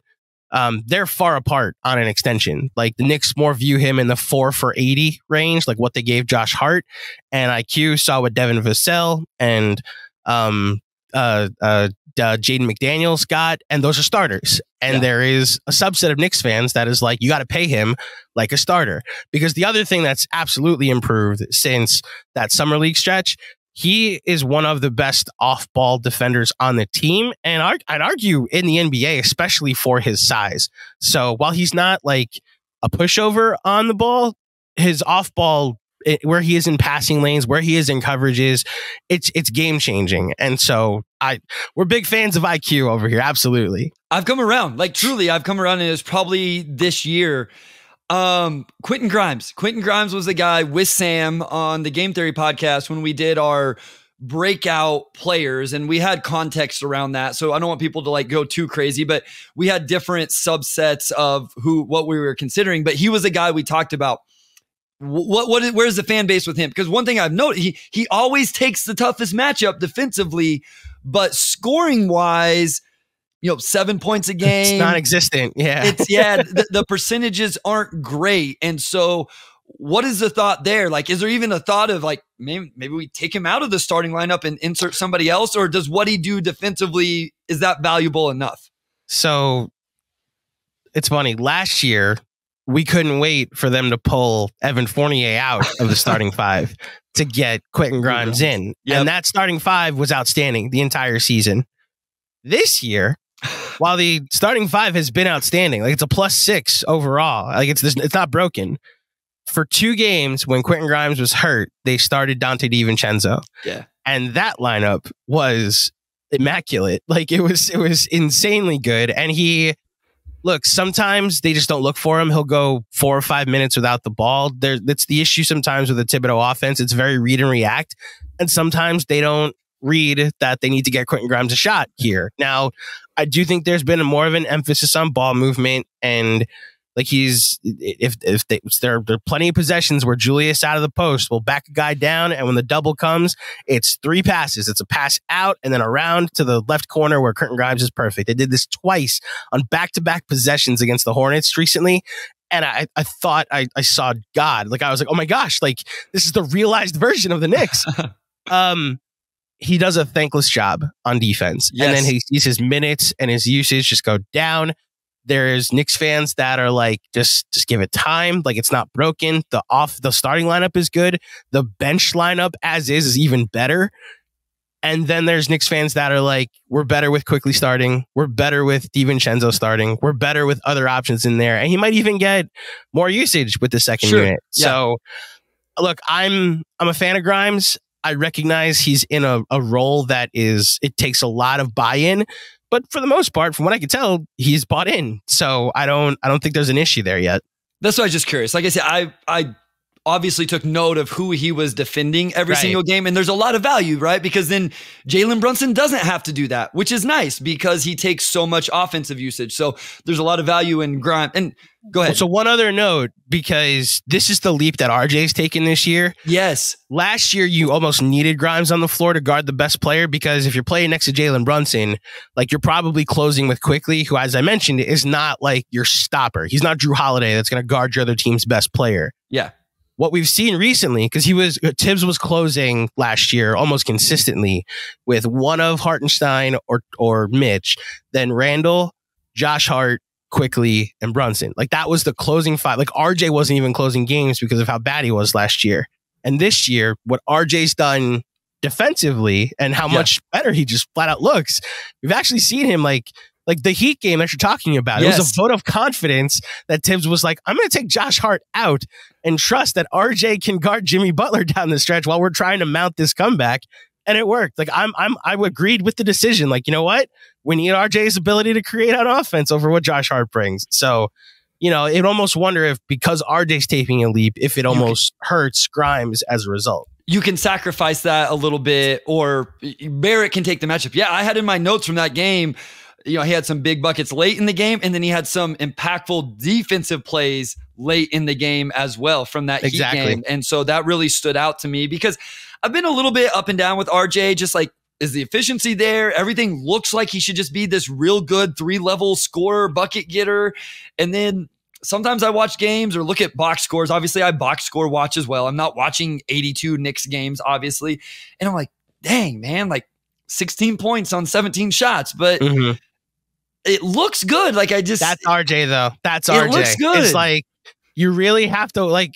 they're far apart on an extension. Like the Knicks more view him in the 4 for 80 range, like what they gave Josh Hart, and IQ saw what Devin Vassell and Jaden McDaniels got, and those are starters. And there is a subset of Knicks fans that is like, you got to pay him like a starter. Because the other thing that's absolutely improved since that Summer League stretch, he is one of the best off-ball defenders on the team, and I'd argue in the NBA, especially for his size. So while he's not like a pushover on the ball, his off-ball, where he is in passing lanes, where he is in coverages, it's game-changing. And so we're big fans of IQ over here, absolutely. I've come around, like truly, I've come around, and it's probably this year. Quentin Grimes was the guy with Sam on the Game Theory podcast when we did our breakout players, and we had context around that. So I don't want people to like go too crazy, but we had different subsets of what we were considering. But he was a guy we talked about. Where's the fan base with him? Because one thing I've noticed, he always takes the toughest matchup defensively, but scoring wise, 7 points a game. It's non-existent. Yeah. The percentages aren't great. And so what is the thought there? Like, is there even a thought of like, maybe we take him out of the starting lineup and insert somebody else? Or does what he do defensively, is that valuable enough? So it's funny. Last year, we couldn't wait for them to pull Evan Fournier out of the starting 5 to get Quentin Grimes in. Yep. And that starting 5 was outstanding the entire season. This year, while the starting 5 has been outstanding, like it's a +6 overall, like it's not broken. For 2 games when Quentin Grimes was hurt, they started Dante DiVincenzo. Yeah. And that lineup was immaculate. Like it was insanely good. And sometimes they just don't look for him. He'll go 4 or 5 minutes without the ball. That's the issue sometimes with the Thibodeau offense. It's very read and react. And sometimes they don't read that they need to get Quentin Grimes a shot here. Now, I do think there's been more of an emphasis on ball movement, and like there are plenty of possessions where Julius out of the post will back a guy down, and when the double comes, it's 3 passes. It's a pass out and then around to the left corner where Quentin Grimes is perfect. They did this twice on back-to-back possessions against the Hornets recently. And I thought I saw God. Like I was like, oh my gosh, like this is the realized version of the Knicks. He does a thankless job on defense. Yes. And then he sees his minutes and his usage just go down. There's Knicks fans that are like, just give it time. Like it's not broken. The starting lineup is good. The bench lineup as is even better. And then there's Knicks fans that are like, we're better with Quickly starting. We're better with DiVincenzo starting. We're better with other options in there. And he might even get more usage with the second unit. Yeah. So look, I'm a fan of Grimes. I recognize he's in a role that it takes a lot of buy-in. But for the most part, from what I can tell, he's bought in. So I don't think there's an issue there yet. That's why I was just curious. Like I said, I obviously took note of who he was defending every single game. And there's a lot of value, right? Because then Jalen Brunson doesn't have to do that, which is nice because he takes so much offensive usage. So there's a lot of value in Grimes. And go ahead. So one other note, because this is the leap that RJ's taken this year. Yes. Last year, you almost needed Grimes on the floor to guard the best player, because if you're playing next to Jalen Brunson, like, you're probably closing with Quickly, who, as I mentioned, is not like your stopper. He's not Drew Holiday that's going to guard your other team's best player. Yeah. What we've seen recently, because Tibbs was closing last year almost consistently with one of Hartenstein or Mitch, then Randall, Josh Hart, Quickly, and Brunson. Like, that was the closing five. Like, RJ wasn't even closing games because of how bad he was last year. And this year, what RJ's done defensively and how much better he just flat out looks, we've actually seen him like the Heat game that you're talking about. Yes. It was a vote of confidence that Tibbs was like, I'm going to take Josh Hart out and trust that RJ can guard Jimmy Butler down the stretch while we're trying to mount this comeback. And it worked. Like, I agreed with the decision. Like, you know what? We need RJ's ability to create on offense over what Josh Hart brings. So, it almost wonder if, because RJ's taking a leap, if it almost hurts Grimes as a result. You can sacrifice that a little bit, or Barrett can take the matchup. Yeah, I had in my notes from that game, he had some big buckets late in the game, and then he had some impactful defensive plays late in the game as well from that Heat game. And so that really stood out to me, because I've been a little bit up and down with RJ, just like, is the efficiency there? Everything looks like he should just be this real good 3-level scorer, bucket getter. And then sometimes I watch games or look at box scores. Obviously, I box score watch as well. I'm not watching 82 Knicks games, obviously. And I'm like, dang, man, like 16 points on 17 shots. But it looks good. Like, that's RJ, though. That's RJ. It looks good. It's like, you really have to, like,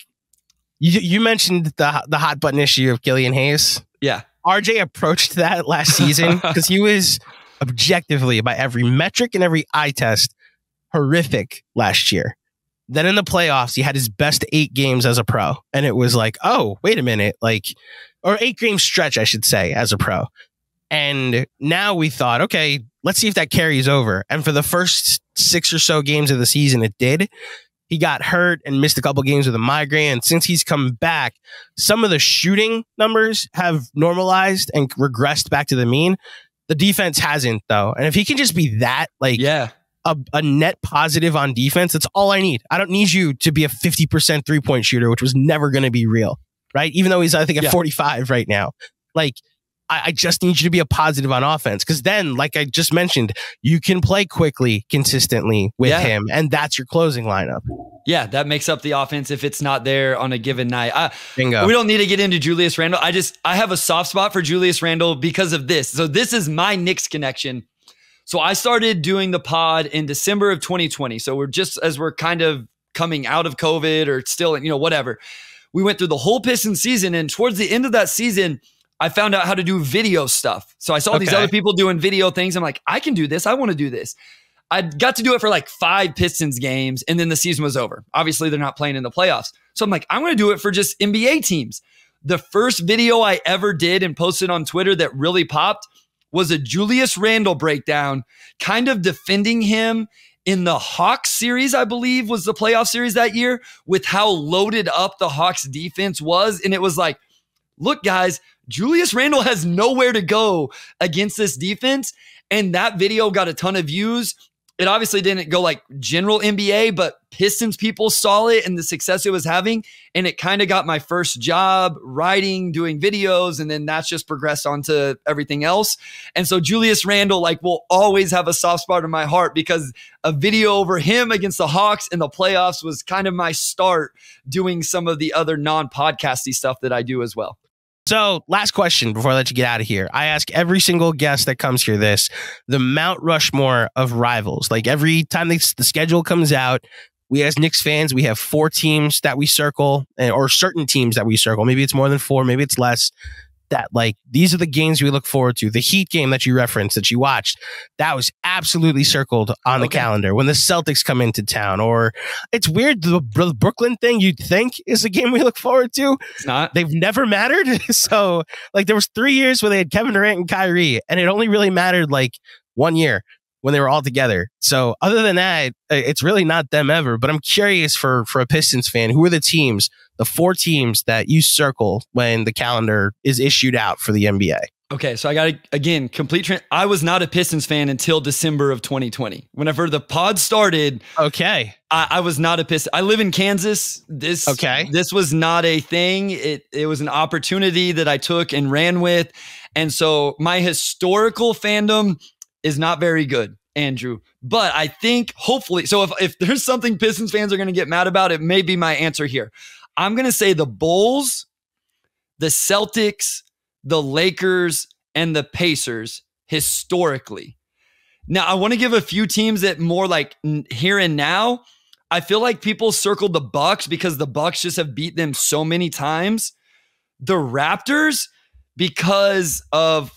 you mentioned the hot button issue of Killian Hayes. Yeah. RJ approached that last season because he was objectively, by every metric and every eye test, horrific last year. Then in the playoffs, he had his best 8 games as a pro. And it was like, oh, wait a minute. Like, or 8-game stretch, I should say, as a pro. And now we thought, okay, let's see if that carries over. And for the first 6 or so games of the season, it did. He got hurt and missed a couple games with a migraine. And since he's come back, some of the shooting numbers have normalized and regressed back to the mean. The defense hasn't, though. And if he can just be that, like, a net positive on defense, that's all I need. I don't need you to be a 50% 3-point shooter, which was never going to be real, right? Even though he's, I think, at 45 right now. Like, I just need you to be a positive on offense, because then, like I just mentioned, you can play Quickly consistently with him, and that's your closing lineup. Yeah, that makes up the offense if it's not there on a given night. Bingo. We don't need to get into Julius Randle. I have a soft spot for Julius Randle because of this. So this is my Knicks connection. So I started doing the pod in December of 2020. So we're kind of coming out of COVID, or still, whatever. We went through the whole Pistons season, and towards the end of that season, I found out how to do video stuff. So I saw these other people doing video things. I'm like, I can do this. I want to do this. I got to do it for like 5 Pistons games, and then the season was over. Obviously, they're not playing in the playoffs. So I'm like, I'm going to do it for just NBA teams. The first video I ever did and posted on Twitter that really popped was a Julius Randle breakdown, kind of defending him in the Hawks series, I believe was the playoff series that year, with how loaded up the Hawks defense was. And it was like, look, guys, Julius Randle has nowhere to go against this defense. And that video got a ton of views. It obviously didn't go like general NBA, but Pistons people saw it and the success it was having. And it kind of got my first job writing, doing videos. And then that's just progressed onto everything else. And so Julius Randle, like, will always have a soft spot in my heart, because a video over him against the Hawks in the playoffs was kind of my start doing some of the other non-podcasty stuff that I do as well. So, last question before I let you get out of here. I ask every single guest that comes here the Mount Rushmore of rivals. Like, every time the schedule comes out, we as Knicks fans, we have 4 teams that we circle, or certain teams that we circle. Maybe it's more than 4, maybe it's less. that like these are the games we look forward to. The Heat game that you referenced, that you watched, that was absolutely circled on the calendar when the Celtics come into town. Or it's weird, the Brooklyn thing you'd think is a game we look forward to. It's not. They've never mattered. So like there was 3 years where they had Kevin Durant and Kyrie, and it only really mattered like 1 year when they were all together. So other than that, it's really not them ever. But I'm curious for a Pistons fan, who are the teams, the 4 teams that you circle when the calendar is issued out for the NBA? Okay, so I got to, again, I was not a Pistons fan until December of 2020. Whenever the pod started, okay, I was not a Pistons. I live in Kansas. This was not a thing. It was an opportunity that I took and ran with. And so my historical fandom is not very good, Andrew. But I think hopefully, so if there's something Pistons fans are going to get mad about, it may be my answer here. I'm going to say the Bulls, the Celtics, the Lakers, and the Pacers historically. Now, I want to give a few teams that more like here and now. I feel like people circled the Bucks because the Bucks just have beat them so many times. The Raptors, because of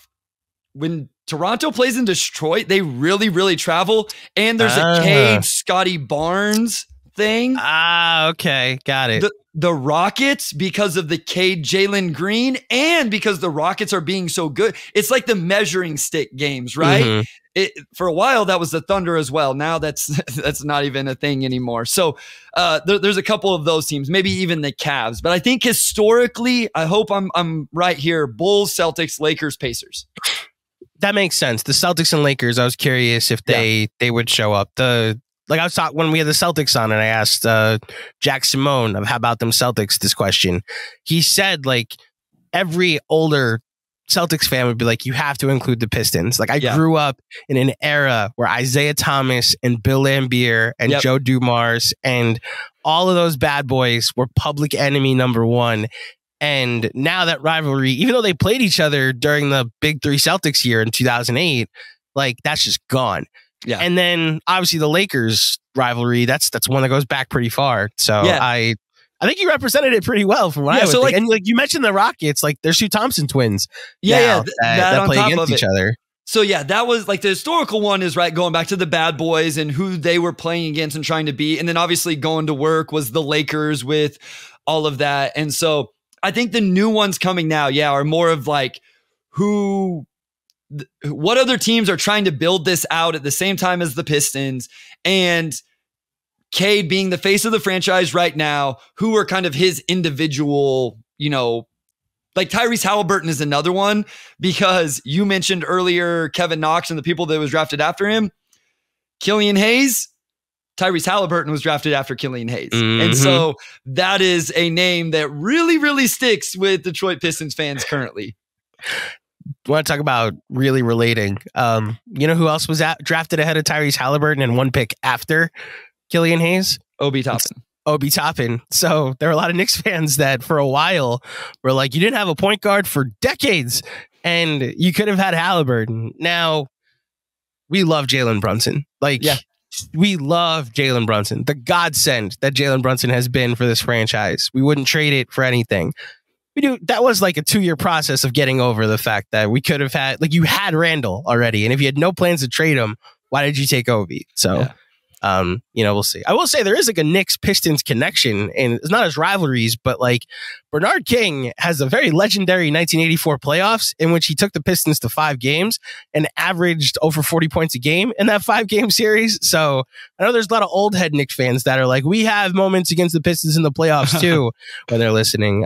when Toronto plays in Detroit, they really, really travel. And there's a Cade, Scotty Barnes thing. Okay. Got it. The Rockets, because of the Cade, Jalen Green, and because the Rockets are being so good. It's like the measuring stick games, right? Mm-hmm. For a while, that was the Thunder as well. Now that's not even a thing anymore. So there's a couple of those teams, maybe even the Cavs. But I think historically, I hope I'm right here, Bulls, Celtics, Lakers, Pacers. That makes sense. The Celtics and Lakers, I was curious if they would show up. Like I was talking when we had the Celtics on, and I asked Jack Simone of how about them Celtics this question. He said like every older Celtics fan would be like, you have to include the Pistons. Like I grew up in an era where Isaiah Thomas and Bill Laimbeer and Joe Dumars and all of those bad boys were public enemy number one. And now that rivalry, even though they played each other during the Big Three Celtics year in 2008, like that's just gone. Yeah. And then obviously the Lakers rivalry, that's one that goes back pretty far. So I think you represented it pretty well from what I would think. And like you mentioned the Rockets, like they're Sue Thompson twins. That play against each other. So that was like the historical one is right, going back to the bad boys and who they were playing against and trying to beat. And then obviously going to work was the Lakers with all of that. And so I think the new ones coming now, are more of like what other teams are trying to build this out at the same time as the Pistons, and Cade being the face of the franchise right now, who are kind of his individual, like Tyrese Halliburton is another one, because you mentioned earlier Kevin Knox and the people that was drafted after him. Killian Hayes, Tyrese Halliburton was drafted after Killian Hayes. Mm-hmm. And so that is a name that really, really sticks with Detroit Pistons fans currently. Want to talk about really relating? You know who else was drafted ahead of Tyrese Halliburton and one pick after Killian Hayes? Obi Toppin. Obi Toppin. So there are a lot of Knicks fans that for a while were like, you didn't have a point guard for decades and you could have had Halliburton. Now, we love Jalen Brunson. We love Jalen Brunson. The godsend that Jalen Brunson has been for this franchise. We wouldn't trade it for anything. We do. That was like a 2-year process of getting over the fact that we could have had, like, you had Randall already. And if you had no plans to trade him, why did you take Obi? So, we'll see. I will say there is like a Knicks Pistons connection, and it's not as rivalries, but like Bernard King has a very legendary 1984 playoffs in which he took the Pistons to 5 games and averaged over 40 points a game in that 5-game series. So I know there's a lot of old head Knicks fans that are like, we have moments against the Pistons in the playoffs too, when they're listening.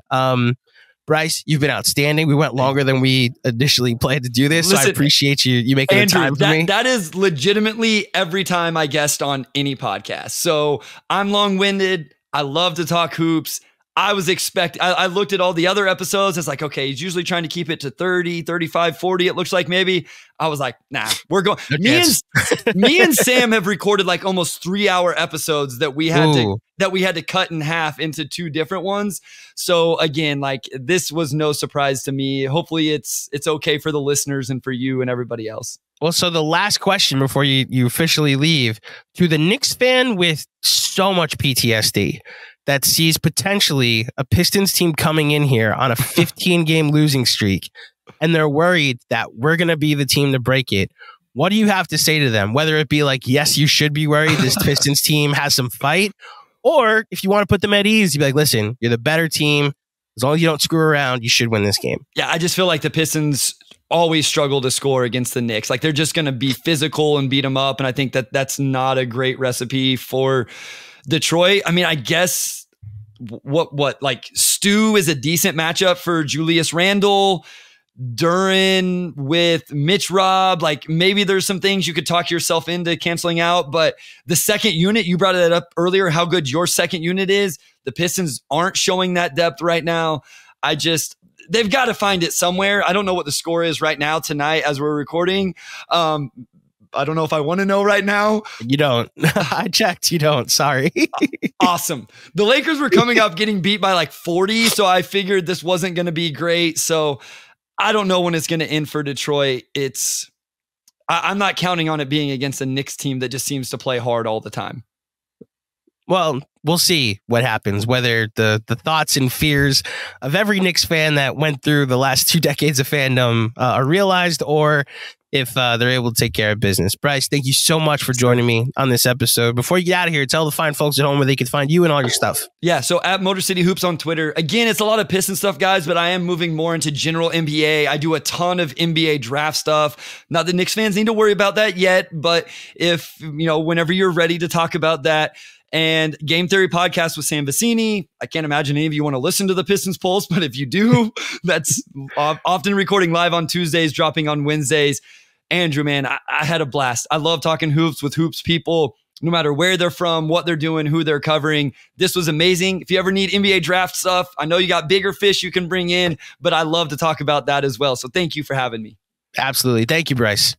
Bryce, you've been outstanding. We went longer than we initially planned to do this. Listen, so I appreciate you making Andrew, the time for me. That is legitimately every time I guest on any podcast. So I'm long-winded. I love to talk hoops. I looked at all the other episodes. It's like, okay, he's usually trying to keep it to 30, 35, 40. It looks like maybe. I was like, nah, we're going. Me and Sam have recorded like almost 3-hour episodes that we had to cut in half into 2 different ones. So again, like this was no surprise to me. Hopefully it's okay for the listeners and for you and everybody else. Well, so the last question before you officially leave, to the Knicks fan with so much PTSD that sees potentially a Pistons team coming in here on a 15-game losing streak, and they're worried that we're going to be the team to break it, what do you have to say to them? Whether it be like, yes, you should be worried, this Pistons team has some fight, or if you want to put them at ease, you'd be like, listen, you're the better team. As long as you don't screw around, you should win this game. Yeah, I just feel like the Pistons always struggle to score against the Knicks. Like, they're just going to be physical and beat them up, and I think that that's not a great recipe for Detroit. I mean, I guess what like Stu is a decent matchup for Julius Randle. Duren with Mitch Robb, like maybe there's some things you could talk yourself into canceling out, but the second unit, you brought it up earlier, how good your second unit is. The Pistons aren't showing that depth right now. They've got to find it somewhere. I don't know what the score is right now tonight as we're recording. I don't know if I want to know right now. You don't. I checked. You don't. Sorry. Awesome. The Lakers were coming up getting beat by like 40, so I figured this wasn't going to be great. So I don't know when it's going to end for Detroit. I'm not counting on it being against a Knicks team that just seems to play hard all the time. Well, we'll see what happens, whether the thoughts and fears of every Knicks fan that went through the last 2 decades of fandom are realized, or if they're able to take care of business. Bryce, thank you so much for joining me on this episode. Before you get out of here, tell the fine folks at home where they can find you and all your stuff. Yeah, so at Motor City Hoops on Twitter. Again, it's a lot of Pistons stuff, guys, but I am moving more into general NBA. I do a ton of NBA draft stuff. Not that Knicks fans need to worry about that yet, but whenever you're ready to talk about that. And Game Theory Podcast with Sam Vecini. I can't imagine any of you want to listen to the Pistons Pulse, but if you do, that's often recording live on Tuesdays, dropping on Wednesdays. Andrew, man, I had a blast. I love talking hoops with hoops people, no matter where they're from, what they're doing, who they're covering. This was amazing. If you ever need NBA draft stuff, I know you got bigger fish you can bring in, but I love to talk about that as well. So thank you for having me. Absolutely. Thank you, Bryce.